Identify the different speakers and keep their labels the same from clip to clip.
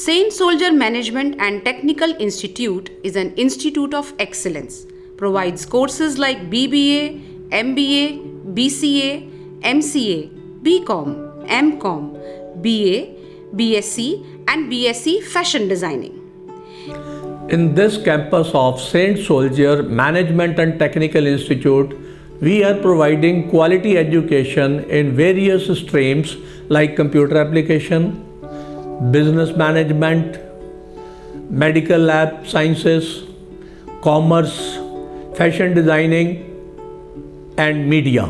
Speaker 1: Saint Soldier Management and Technical Institute is an institute of excellence. Provides courses like BBA, MBA, BCA, MCA, BCom, MCom, BA, BSc and BSc Fashion Designing.
Speaker 2: In this campus of Saint Soldier Management and Technical Institute, we are providing quality education in various streams like computer application, business management, medical lab sciences, commerce, fashion designing, and media.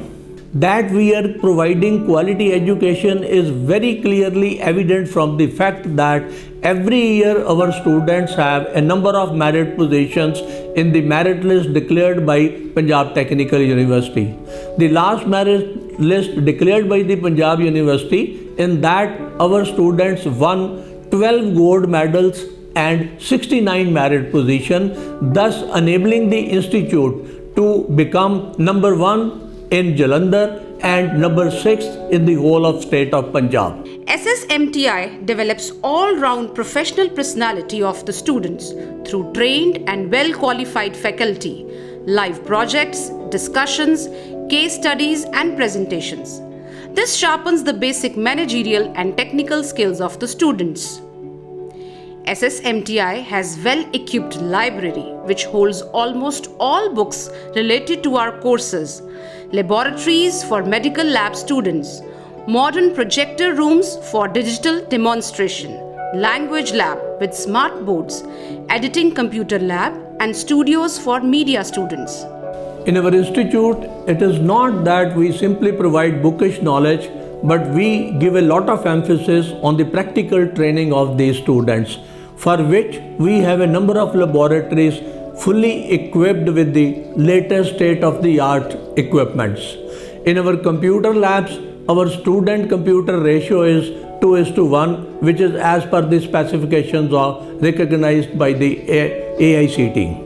Speaker 2: That we are providing quality education is very clearly evident from the fact that every year our students have a number of merit positions in the merit list declared by Punjab Technical University. The last merit list declared by the Punjab University, in that our students won 12 gold medals and 69 merit positions, thus enabling the institute to become number 1 in Jalandhar and number 6 in the whole of state of Punjab.
Speaker 1: SSMTI develops all-round professional personality of the students through trained and well-qualified faculty, live projects, discussions, case studies and presentations. This sharpens the basic managerial and technical skills of the students. SSMTI has well-equipped library which holds almost all books related to our courses, laboratories for medical lab students, modern projector rooms for digital demonstration, language lab with smart boards, editing computer lab and studios for media students.
Speaker 2: In our institute, it is not that we simply provide bookish knowledge, but we give a lot of emphasis on the practical training of these students, for which we have a number of laboratories fully equipped with the latest state-of-the-art equipments. In our computer labs, our student computer ratio is 2:1, which is as per the specifications recognized by the AICTE.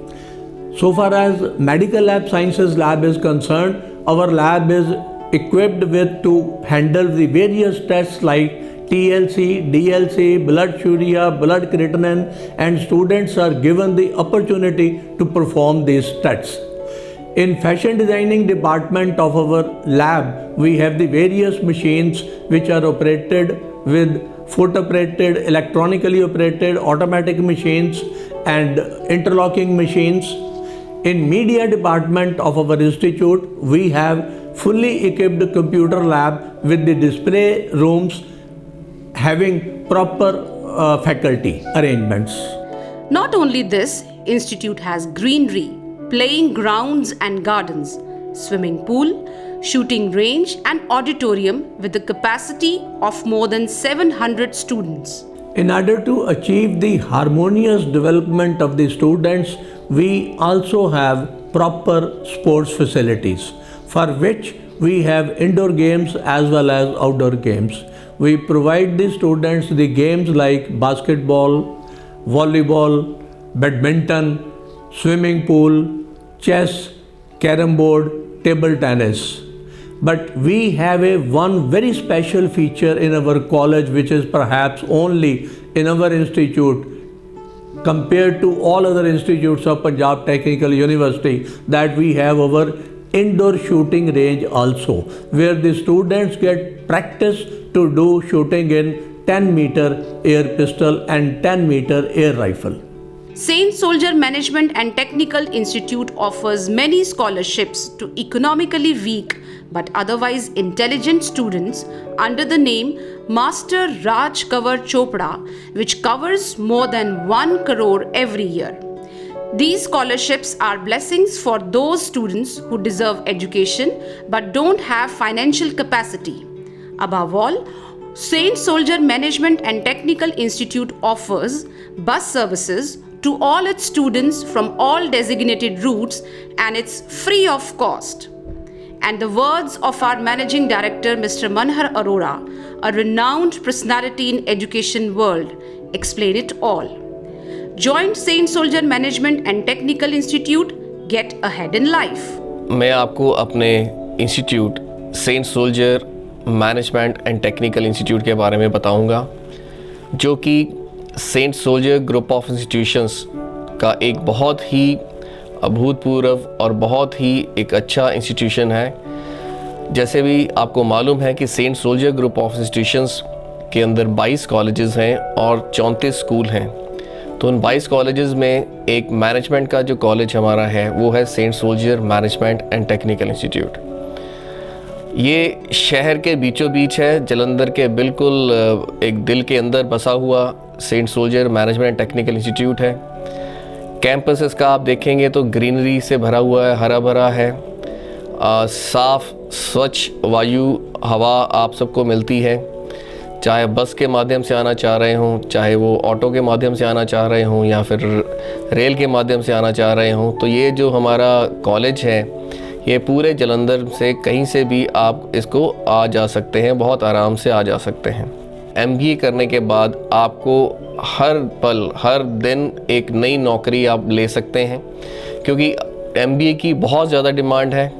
Speaker 2: So far as medical lab sciences lab is concerned, our lab is equipped with to handle the various tests like TLC, DLC, blood urea, blood creatinine, and students are given the opportunity to perform these tests. In fashion designing department of our lab, we have the various machines which are operated with foot operated, electronically operated, automatic machines and interlocking machines. In media department of our institute, we have fully equipped computer lab with the display rooms having proper faculty arrangements.
Speaker 1: Not only this, institute has greenery, playing grounds and gardens, swimming pool, shooting range and auditorium with a capacity of more than 700 students.
Speaker 2: In order to achieve the harmonious development of the students, we also have proper sports facilities, for which we have indoor games as well as outdoor games. We provide the students the games like basketball, volleyball, badminton, swimming pool, chess, carom board, table tennis. But we have one very special feature in our college which is perhaps only in our institute compared to all other institutes of Punjab Technical University, that we have our indoor shooting range also, where the students get practice to do shooting in 10-meter air pistol and 10-meter air rifle.
Speaker 1: Saint Soldier Management and Technical Institute offers many scholarships to economically weak but otherwise intelligent students under the name Master Raj Cover Chopra, which covers more than 1 crore every year. These scholarships are blessings for those students who deserve education but don't have financial capacity. Above all, Saint Soldier Management and Technical Institute offers bus services to all its students from all designated routes, and it's free of cost. And the words of our Managing Director, Mr. Manohar Arora, a renowned personality in education world, explain it all. Join Saint Soldier Management and Technical Institute, get ahead in life.
Speaker 3: मैं आपको अपने institute Saint soldier management and technical institute के बारे में बताऊंगा, जो कि Saint soldier group of institutions का एक बहुत ही अभूतपूर्व और बहुत ही एक अच्छा इंस्टीट्यूशन है। जैसे भी आपको मालूम है कि Saint soldier group of institutions के अंदर 22 कॉलेजेस हैं और 34 स्कूल हैं। तो उन 22 कॉलेजेस में एक मैनेजमेंट का जो कॉलेज हमारा है वो है Saint soldier management and technical institute. ये शहर के बीचों बीच है, जलंधर के बिल्कुल एक दिल के अंदर बसा हुआ Saint soldier management technical institute है। कैंपस इसका आप देखेंगे तो ग्रीनरी से भरा हुआ है, हरा भरा है, साफ़ स्वच्छ वायु हवा आप सबको मिलती है। चाहे बस के माध्यम से आना चाह रहे हों, चाहे वो ऑटो के माध्यम से आना चाह रहे हों या फिर रेल के माध्यम से आना चाह रहे हों, तो ये जो हमारा कॉलेज है ये पूरे जलंधर से कहीं से भी आप इसको आ जा सकते हैं, बहुत आराम से आ जा सकते हैं। MBA करने के बाद आपको हर पल हर दिन एक नई नौकरी आप ले सकते हैं, क्योंकि MBA की बहुत ज़्यादा डिमांड है।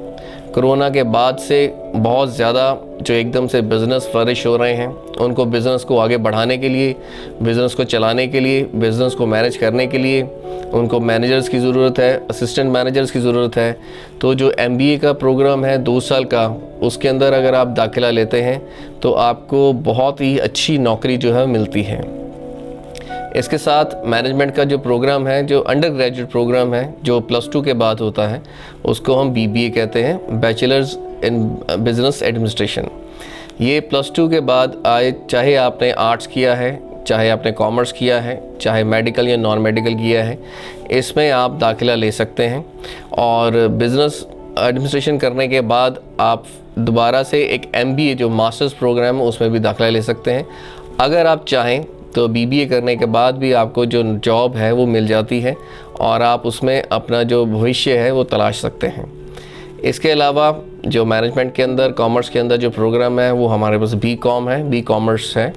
Speaker 3: कोरोना के बाद से बहुत ज़्यादा जो एकदम से बिज़नेस फ्लरिश हो रहे हैं, उनको बिज़नेस को आगे बढ़ाने के लिए, बिज़नेस को चलाने के लिए, बिज़नेस को मैनेज करने के लिए उनको मैनेजर्स की ज़रूरत है, असिस्टेंट मैनेजर्स की ज़रूरत है। तो जो MBA का प्रोग्राम है 2 साल का, उसके अंदर अगर आप दाखिला लेते हैं तो आपको बहुत ही अच्छी नौकरी जो है मिलती है। इसके साथ मैनेजमेंट का जो प्रोग्राम है, जो अंडर ग्रेजुएट प्रोग्राम है, जो +2 के बाद होता है, उसको हम BBA कहते हैं, बैचलर्स इन बिज़नेस एडमिनिस्ट्रेशन। ये +2 के बाद आए, चाहे आपने आर्ट्स किया है, चाहे आपने कॉमर्स किया है, चाहे मेडिकल या नॉन मेडिकल किया है, इसमें आप दाखिला ले सकते हैं। और बिज़नेस एडमिनिस्ट्रेशन करने के बाद आप दोबारा से एक MBA जो मास्टर्स प्रोग्राम है उसमें भी दाखिला ले सकते हैं। अगर आप चाहें तो BBA करने के बाद भी आपको जो जॉब है वो मिल जाती है और आप उसमें अपना जो भविष्य है वो तलाश सकते हैं। इसके अलावा जो मैनेजमेंट के अंदर, कॉमर्स के अंदर जो प्रोग्राम है वो हमारे पास BCom है, B कॉमर्स है।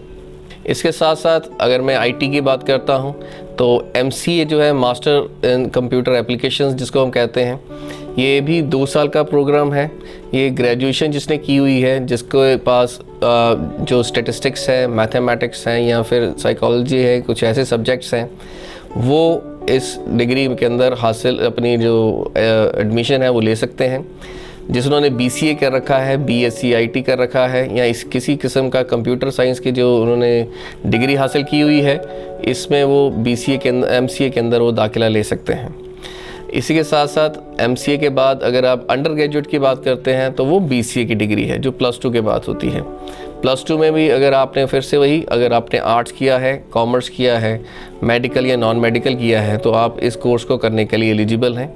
Speaker 3: इसके साथ साथ अगर मैं IT की बात करता हूँ तो MCA जो है, मास्टर इन कंप्यूटर एप्लीकेशंस जिसको हम कहते हैं, ये भी 2 साल का प्रोग्राम है। ये ग्रेजुएशन जिसने की हुई है, जिसके पास जो स्टैटिस्टिक्स है, मैथमेटिक्स हैं या फिर साइकोलॉजी है, कुछ ऐसे सब्जेक्ट्स हैं, वो इस डिग्री के अंदर हासिल अपनी जो एडमिशन है वो ले सकते हैं। जिन्होंने BCA कर रखा है, BSc IT कर रखा है या इस किसी किस्म का कंप्यूटर साइंस की जो उन्होंने डिग्री हासिल की हुई है, इसमें वो BCA के अंदर, MCA के अंदर वो दाखिला ले सकते हैं। इसी के साथ साथ MCA के बाद अगर आप अंडर ग्रेजुएट की बात करते हैं तो वो BCA की डिग्री है जो +2 के बाद होती है। +2 में भी अगर आपने फिर से वही, अगर आपने आर्ट्स किया है, कॉमर्स किया है, मेडिकल या नॉन मेडिकल किया है, तो आप इस कोर्स को करने के लिए एलिजिबल हैं।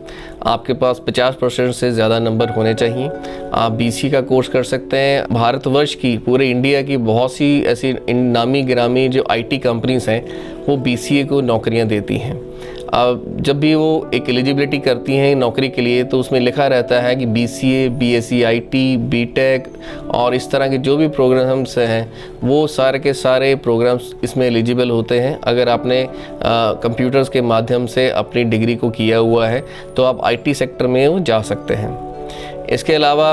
Speaker 3: आपके पास 50% से ज़्यादा नंबर होने चाहिए। आप BCA का कोर्स कर सकते हैं। भारतवर्ष की, पूरे इंडिया की बहुत सी ऐसी नामी गिरामी जो IT कंपनीज़ हैं वो BCA को नौकरियाँ देती हैं। अब जब भी वो एक एलिजिबिलिटी करती हैं नौकरी के लिए तो उसमें लिखा रहता है कि BCA, BSc IT, BTech और इस तरह के जो भी प्रोग्राम्स हैं वो सारे के सारे प्रोग्राम्स इसमें एलिजिबल होते हैं। अगर आपने कंप्यूटर्स के माध्यम से अपनी डिग्री को किया हुआ है तो आप IT सेक्टर में वो जा सकते हैं। इसके अलावा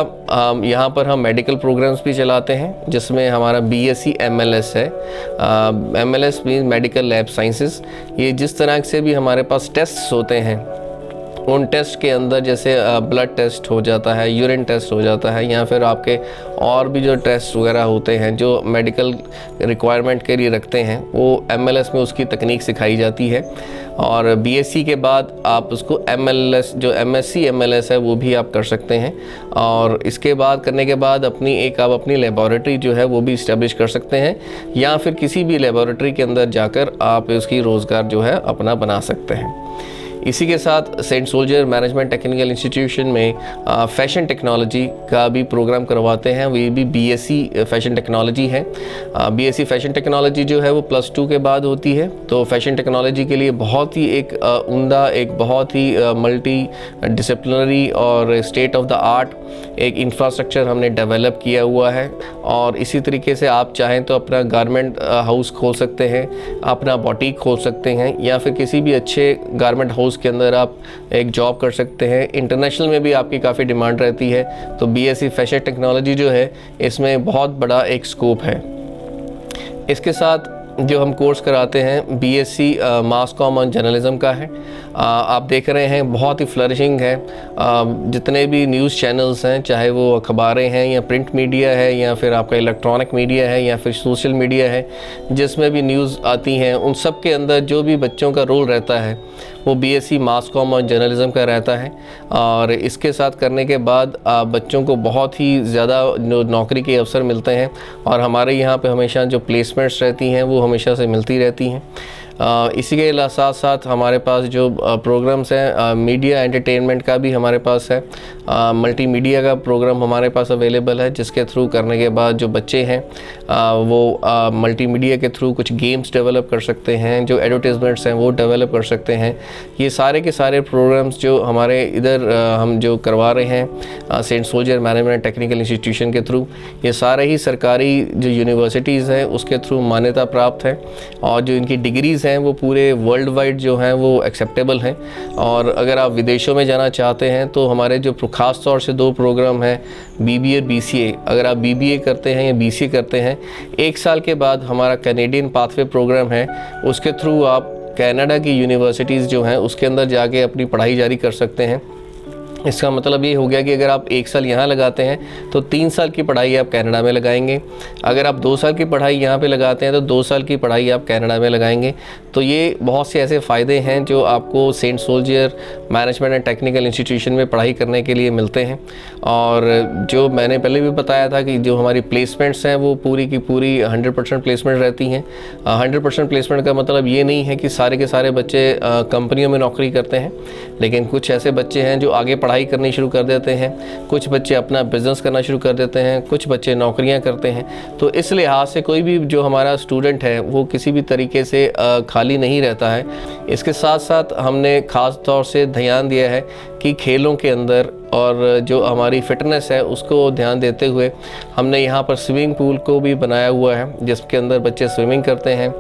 Speaker 3: यहाँ पर हम मेडिकल प्रोग्राम्स भी चलाते हैं, जिसमें हमारा BSc MLS है। MLS mean medical lab sciences. ये जिस तरह से भी हमारे पास टेस्ट्स होते हैं, उन टेस्ट के अंदर जैसे ब्लड टेस्ट हो जाता है, यूरिन टेस्ट हो जाता है, या फिर आपके और भी जो टेस्ट वगैरह होते हैं जो मेडिकल रिक्वायरमेंट के लिए रखते हैं, वो MLS में उसकी तकनीक सिखाई जाती है। और BSc के बाद आप उसको MLS जो MSc MLS है वो भी आप कर सकते हैं। और इसके बाद करने के बाद आप अपनी लेबॉरेटरी जो है वो भी इस्टेब्लिश कर सकते हैं, या फिर किसी भी लेबॉरेटरी के अंदर जाकर आप उसकी रोज़गार जो है अपना बना सकते हैं। इसी के साथ Saint soldier management technical institution में फैशन टेक्नोलॉजी का भी प्रोग्राम करवाते हैं। वो भी BSc फैशन टेक्नोलॉजी है। BSc फैशन टेक्नोलॉजी जो है वो +2 के बाद होती है। तो फैशन टेक्नोलॉजी के लिए बहुत ही एक उम्दा, एक बहुत ही मल्टी डिसिप्लिनरी और स्टेट ऑफ द आर्ट एक इंफ्रास्ट्रक्चर हमने डेवलप किया हुआ है। और इसी तरीके से आप चाहें तो अपना गारमेंट हाउस खोल सकते हैं, अपना बुटीक खोल सकते हैं, या फिर किसी भी अच्छे गारमेंट हाउस के अंदर आप एक जॉब कर सकते हैं। इंटरनेशनल में भी आपकी काफ़ी डिमांड रहती है। तो BSc फैशन टेक्नोलॉजी जो है इसमें बहुत बड़ा एक स्कोप है। इसके साथ जो हम कोर्स कराते हैं बीएससी मास कॉम और जर्नलिज्म का है। आप देख रहे हैं बहुत ही फ्लरिशिंग है। जितने भी न्यूज़ चैनल्स हैं, चाहे वो अखबारें हैं या प्रिंट मीडिया है या फिर आपका इलेक्ट्रॉनिक मीडिया है या फिर सोशल मीडिया है, जिसमें भी न्यूज़ आती हैं, उन सब के अंदर जो भी बच्चों का रोल रहता है वो बीएससी मास कॉम और जर्नलिज्म का रहता है। और इसके साथ करने के बाद बच्चों को बहुत ही ज़्यादा नौकरी के अवसर मिलते हैं और हमारे यहाँ पे हमेशा जो प्लेसमेंट्स रहती हैं वो हमेशा से मिलती रहती हैं। इसी के साथ साथ हमारे पास जो प्रोग्राम्स हैं, मीडिया एंटरटेनमेंट का भी हमारे पास है। मल्टीमीडिया का प्रोग्राम हमारे पास अवेलेबल है, जिसके थ्रू करने के बाद जो बच्चे हैं वो मल्टीमीडिया के थ्रू कुछ गेम्स डेवलप कर सकते हैं, जो एडवर्टाइजमेंट्स हैं वो डेवलप कर सकते हैं। ये सारे के सारे प्रोग्राम्स जो हमारे इधर हम जो करवा रहे हैं Saint soldier management technical institution के थ्रू, ये सारे ही सरकारी जो यूनिवर्सिटीज़ हैं उसके थ्रू मान्यता प्राप्त है और जो इनकी डिग्रीज़ हैं वो पूरे वर्ल्ड वाइड जो हैं वो एक्सेप्टेबल हैं। और अगर आप विदेशों में जाना चाहते हैं तो हमारे जो ख़ास तौर से 2 प्रोग्राम हैं, बीबीए और बीसीए। अगर आप बीबीए करते हैं या बीसीए करते हैं, 1 साल के बाद हमारा कैनेडियन पाथवे प्रोग्राम है, उसके थ्रू आप कनाडा की यूनिवर्सिटीज़ जो हैं उसके अंदर जाके अपनी पढ़ाई जारी कर सकते हैं। इसका मतलब ये हो गया कि अगर आप 1 साल यहाँ लगाते हैं तो 3 साल की पढ़ाई आप कनाडा में लगाएंगे। अगर आप 2 साल की पढ़ाई यहाँ पे लगाते हैं तो 2 साल की पढ़ाई आप कनाडा में लगाएंगे। तो ये बहुत से ऐसे फ़ायदे हैं जो आपको Saint soldier management and technical institution में पढ़ाई करने के लिए मिलते हैं। और जो मैंने पहले भी बताया था कि जो हमारी प्लेसमेंट्स हैं वो पूरी की पूरी 100% प्लेसमेंट रहती हैं। 100% प्लेसमेंट का मतलब ये नहीं है कि सारे के सारे बच्चे कंपनियों में नौकरी करते हैं, लेकिन कुछ ऐसे बच्चे हैं जो आगे पढ़ाई करनी शुरू कर देते हैं, कुछ बच्चे अपना बिजनेस करना शुरू कर देते हैं, कुछ बच्चे नौकरियां करते हैं। तो इस लिहाज से कोई भी जो हमारा स्टूडेंट है वो किसी भी तरीके से खाली नहीं रहता है। इसके साथ साथ हमने ख़ास तौर से ध्यान दिया है कि खेलों के अंदर और जो हमारी फ़िटनेस है उसको ध्यान देते हुए हमने यहाँ पर स्विमिंग पूल को भी बनाया हुआ है, जिसके अंदर बच्चे स्विमिंग करते हैं।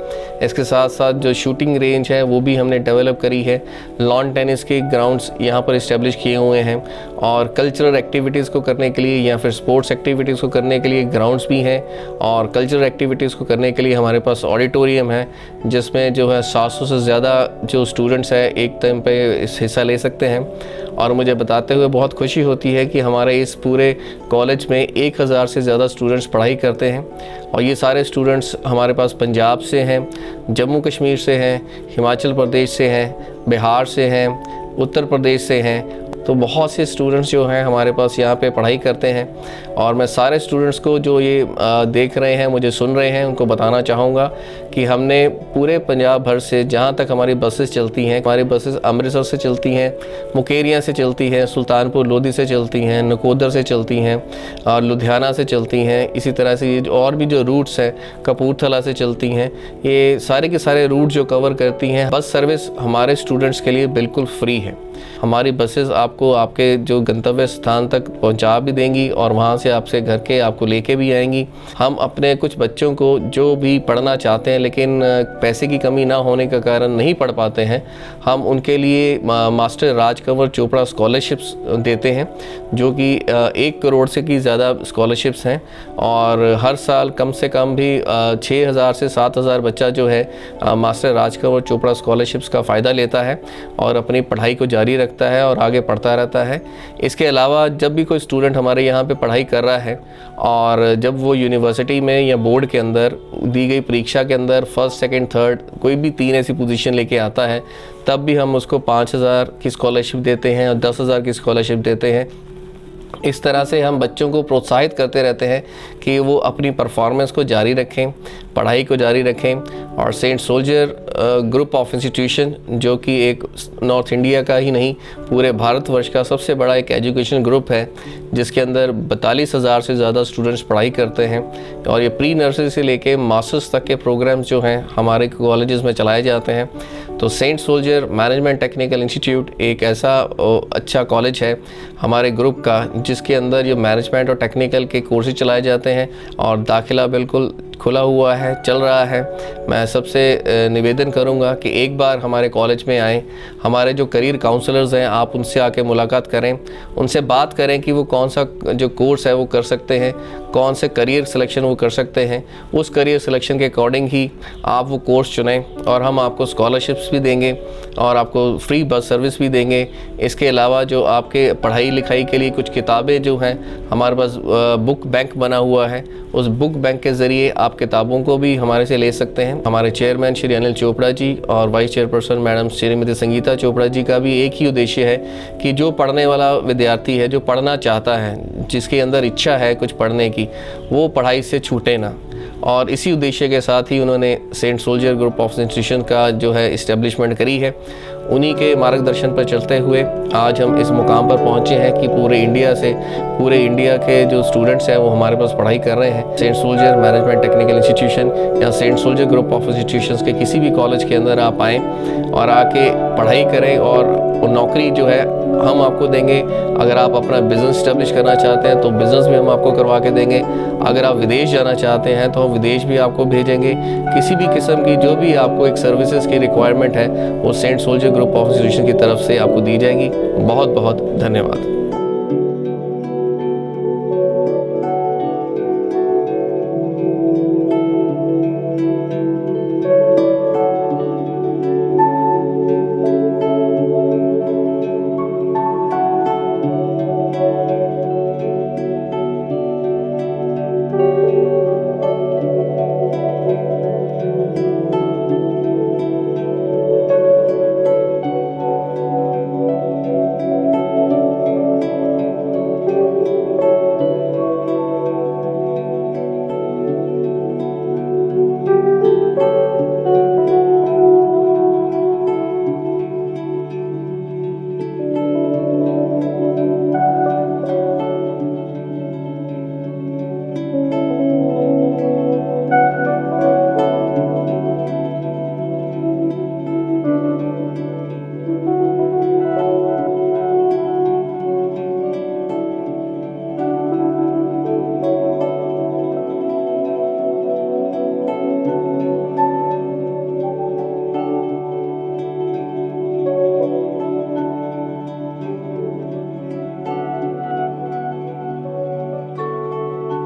Speaker 3: इसके साथ साथ जो शूटिंग रेंज है वो भी हमने डेवलप करी है। लॉन टेनिस के ग्राउंड्स यहाँ पर इस्टेब्लिश किए हुए हैं और कल्चरल एक्टिविटीज़ को करने के लिए या फिर स्पोर्ट्स एक्टिविटीज़ को करने के लिए ग्राउंड्स भी हैं। और कल्चरल एक्टिविटीज़ को करने के लिए हमारे पास ऑडिटोरियम है, जिसमें जो है 700 से ज़्यादा जो स्टूडेंट्स हैं एक टाइम पे हिस्सा ले सकते हैं। और मुझे बताते हुए बहुत खुशी होती है कि हमारे इस पूरे कॉलेज में 1000 से ज़्यादा स्टूडेंट्स पढ़ाई करते हैं और ये सारे स्टूडेंट्स हमारे पास पंजाब से हैं, जम्मू कश्मीर से हैं, हिमाचल प्रदेश से हैं, बिहार से हैं, उत्तर प्रदेश से हैं। तो बहुत से स्टूडेंट्स जो हैं हमारे पास यहाँ पे पढ़ाई करते हैं। और मैं सारे स्टूडेंट्स को जो ये देख रहे हैं, मुझे सुन रहे हैं, उनको बताना चाहूँगा कि हमने पूरे पंजाब भर से जहाँ तक हमारी बसेस चलती हैं, हमारी बसेस अमृतसर से चलती हैं, मुकेरियाँ से चलती हैं, सुल्तानपुर लोधी से चलती हैं, नकोदर से चलती हैं और लुधियाना से चलती हैं। इसी तरह से ये और भी जो रूट्स हैं कपूरथला से चलती हैं। ये सारे के सारे रूट जो कवर करती हैं। बस सर्विस हमारे स्टूडेंट्स के लिए बिल्कुल फ्री है। हमारी बसेस आपको आपके जो गंतव्य स्थान तक पहुंचा भी देंगी और वहां से आपसे घर के आपको लेके भी आएंगी। हम अपने कुछ बच्चों को जो भी पढ़ना चाहते हैं लेकिन पैसे की कमी ना होने का कारण नहीं पढ़ पाते हैं, हम उनके लिए मास्टर राजकंवर चोपड़ा स्कॉलरशिप्स देते हैं, जो कि 1 करोड़ से की ज़्यादा स्कॉलरशिप्स हैं। और हर साल कम से कम भी 6000 से 7000 बच्चा जो है मास्टर राजकंवर चोपड़ा स्कॉलरशिप्स का फ़ायदा लेता है और अपनी पढ़ाई को जारी रखता है और आगे पढ़ता रहता है। इसके अलावा जब भी कोई स्टूडेंट हमारे यहाँ पे पढ़ाई कर रहा है और जब वो यूनिवर्सिटी में या बोर्ड के अंदर दी गई परीक्षा के अंदर फर्स्ट, सेकंड, थर्ड कोई भी 3 ऐसी पोजीशन लेके आता है, तब भी हम उसको 5000 की स्कॉलरशिप देते हैं और 10,000 की स्कॉलरशिप देते हैं। इस तरह से हम बच्चों को प्रोत्साहित करते रहते हैं कि वो अपनी परफॉर्मेंस को जारी रखें, पढ़ाई को जारी रखें। और Saint soldier group of institution, जो कि एक नॉर्थ इंडिया का ही नहीं पूरे भारतवर्ष का सबसे बड़ा एक एजुकेशन ग्रुप है, जिसके अंदर 42,000 से ज़्यादा स्टूडेंट्स पढ़ाई करते हैं। और ये प्री नर्सरी से लेके मास्टर्स तक के प्रोग्राम्स जो हैं हमारे कॉलेजेस में चलाए जाते हैं। तो Saint soldier management technical institute एक ऐसा अच्छा कॉलेज है हमारे ग्रुप का, जिसके अंदर ये मैनेजमेंट और टेक्निकल के कोर्सेज चलाए जाते हैं और दाखिला बिल्कुल खुला हुआ है, चल रहा है। मैं सबसे निवेदन करूंगा कि एक बार हमारे कॉलेज में आएँ, हमारे जो करियर काउंसलर्स हैं आप उनसे आके मुलाकात करें, उनसे बात करें कि वो कौन सा जो कोर्स है वो कर सकते हैं, कौन से करियर सिलेक्शन वो कर सकते हैं। उस करियर सिलेक्शन के अकॉर्डिंग ही आप वो कोर्स चुनें और हम आपको स्कॉलरशिप्स भी देंगे और आपको फ्री बस सर्विस भी देंगे। इसके अलावा जो आपके पढ़ाई लिखाई के लिए कुछ किताबें जो हैं, हमारे पास बुक बैंक बना हुआ है, उस बुक बैंक के ज़रिए आप किताबों को भी हमारे से ले सकते हैं। हमारे चेयरमैन श्री अनिल चोपड़ा जी और vice chairperson madam Shrimati Sangeeta Chopra ji का भी एक ही उद्देश्य है कि जो पढ़ने वाला विद्यार्थी है, जो पढ़ना चाहता है, जिसके अंदर इच्छा है कुछ पढ़ने की, वो पढ़ाई से छूटे ना। और इसी उद्देश्य के साथ ही उन्होंने Saint soldier group of institution का जो है इस्टेब्लिशमेंट करी है। उन्हीं के मार्गदर्शन पर चलते हुए आज हम इस मुकाम पर पहुंचे हैं कि पूरे इंडिया के जो स्टूडेंट्स हैं वो हमारे पास पढ़ाई कर रहे हैं। Saint soldier management technical Institution या Saint soldier group of institutions के किसी भी कॉलेज के अंदर आप आएँ और आके पढ़ाई करें और नौकरी जो है हम आपको देंगे। अगर आप अपना बिज़नेस इस्टेब्लिश करना चाहते हैं तो बिज़नेस भी हम आपको करवा के देंगे। अगर आप विदेश जाना चाहते हैं तो हम विदेश भी आपको भेजेंगे। किसी भी किस्म की जो भी आपको एक सर्विसेज की रिक्वायरमेंट है वो Saint soldier group of institution की तरफ से आपको दी जाएगी। बहुत बहुत धन्यवाद।